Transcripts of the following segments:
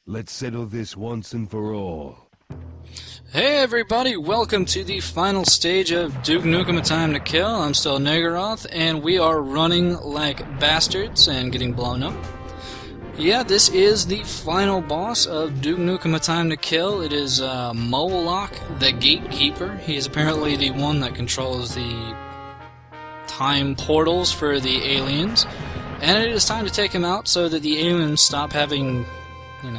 Let's settle this once and for all. Hey everybody, welcome to the final stage of Duke Nukem: A Time to Kill. I'm still Nagaroth, and we are running like bastards and getting blown up. Yeah, this is the final boss of Duke Nukem: A Time to Kill. It is Kill-Moloch the Gatekeeper. He is apparently the one that controls the time portals for the aliens. And it is time to take him out so that the aliens stop having,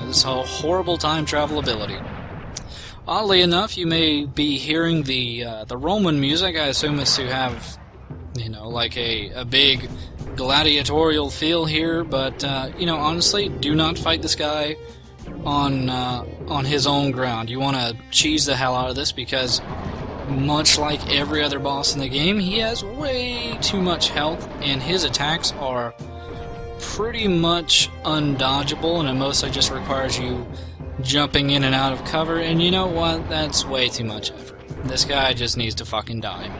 this whole horrible time travel ability. Oddly enough, you may be hearing the Roman music. I assume it's to have, like a big gladiatorial feel here. But honestly, do not fight this guy on his own ground. You want to cheese the hell out of this because, much like every other boss in the game, he has way too much health, and his attacks are pretty much undodgeable, and it mostly just requires you jumping in and out of cover, and you know what? That's way too much effort. This guy just needs to fucking die.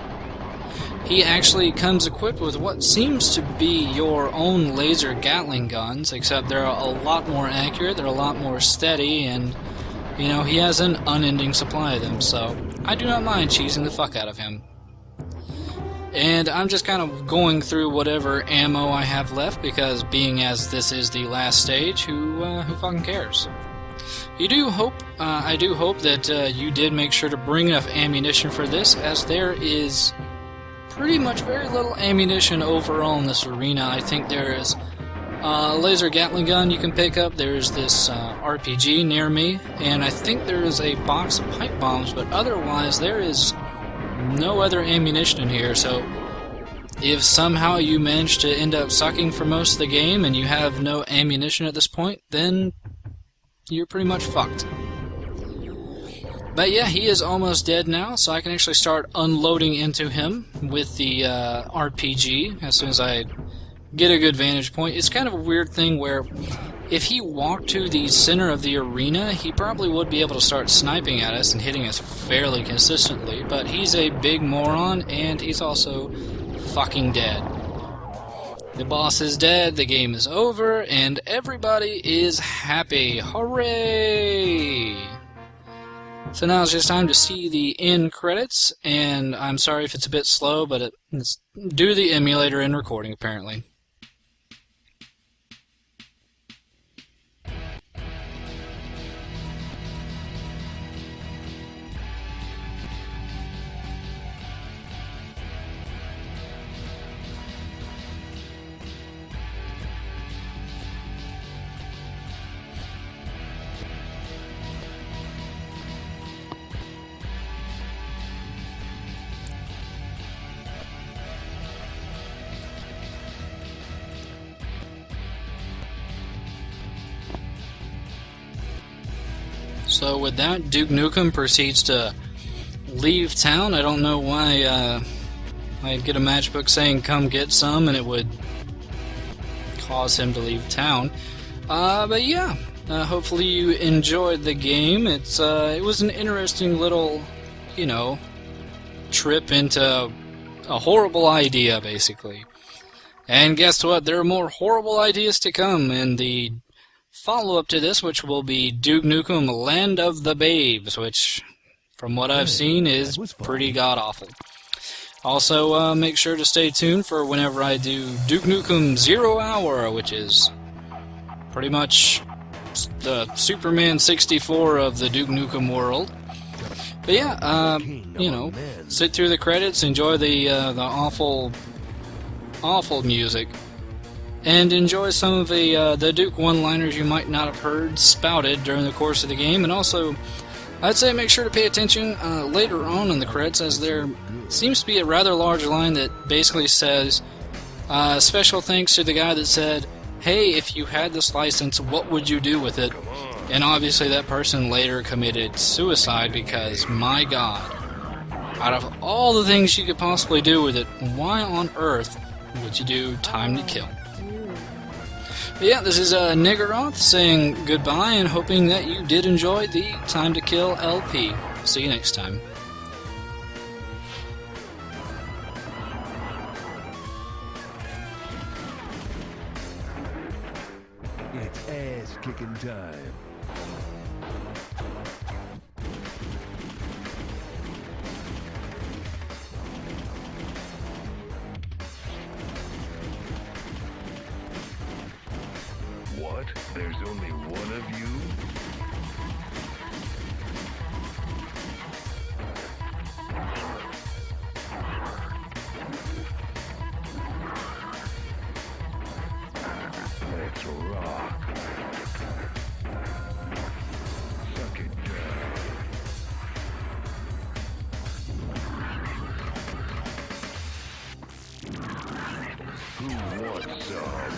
He actually comes equipped with what seems to be your own laser Gatling guns, except they're a lot more accurate, they're a lot more steady, and, he has an unending supply of them, so I do not mind cheesing the fuck out of him. And I'm just kind of going through whatever ammo I have left, because being as this is the last stage, who fucking cares? I do hope that you did make sure to bring enough ammunition for this, as there is pretty much very little ammunition overall in this arena. I think there is a laser Gatling gun you can pick up, there's this RPG near me, and I think there is a box of pipe bombs, but otherwise there is no other ammunition in here, so if somehow you manage to end up sucking for most of the game and you have no ammunition at this point, then you're pretty much fucked. But yeah, he is almost dead now, so I can actually start unloading into him with the RPG as soon as I get a good vantage point. It's kind of a weird thing where if he walked to the center of the arena, he probably would be able to start sniping at us and hitting us fairly consistently, but he's a big moron, and he's also fucking dead. The boss is dead, the game is over, and everybody is happy. Hooray! So now it's just time to see the end credits, and I'm sorry if it's a bit slow, but it's due to the emulator and recording, apparently. So with that, Duke Nukem proceeds to leave town. I don't know why I'd get a matchbook saying come get some and it would cause him to leave town. But yeah, hopefully you enjoyed the game. It was an interesting little, trip into a horrible idea, basically. And guess what? There are more horrible ideas to come in the follow-up to this, which will be Duke Nukem Land of the Babes, which, from what I've seen, is pretty god-awful. Also, make sure to stay tuned for whenever I do Duke Nukem 0 Hour, which is pretty much the Superman 64 of the Duke Nukem world. But yeah, sit through the credits, enjoy the awful music, and enjoy some of the Duke one-liners you might not have heard spouted during the course of the game. And also, I'd say make sure to pay attention later on in the credits, as there seems to be a rather large line that basically says, special thanks to the guy that said, hey, if you had this license, what would you do with it? And obviously that person later committed suicide because, my god, out of all the things you could possibly do with it, why on earth would you do Time to Kill? But yeah, this is Nagaroth saying goodbye and hoping that you did enjoy the Time to Kill LP. See you next time. It's ass-kicking time. What? There's only one of you? Let's rock. Suck it down. Who wants some?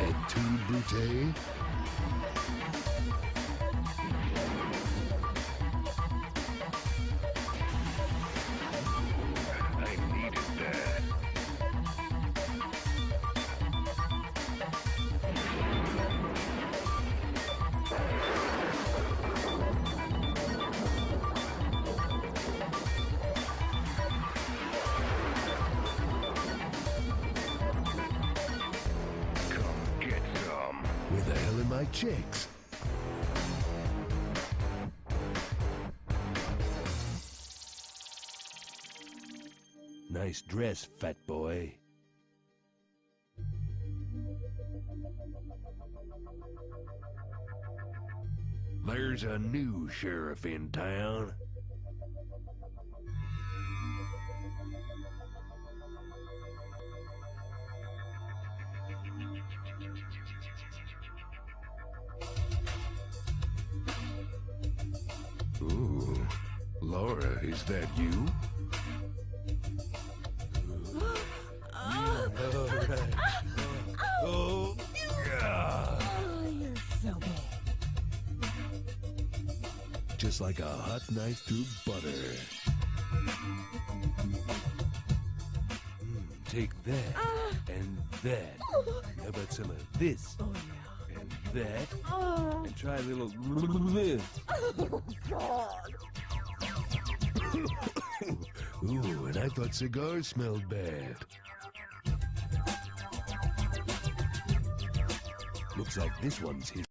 Et tu, Brute? I needed that. Come get some. Where the hell are my chicks? Nice dress, fat boy. There's a new sheriff in town. Ooh, Laura, is that you? Oh, yeah. Oh, you're so big. Just like a hot knife through butter. Take that and that. How about some of this Oh, yeah. and that? Oh, And try a little this. God. Ooh, and I thought cigars smelled bad. Looks like this one's his.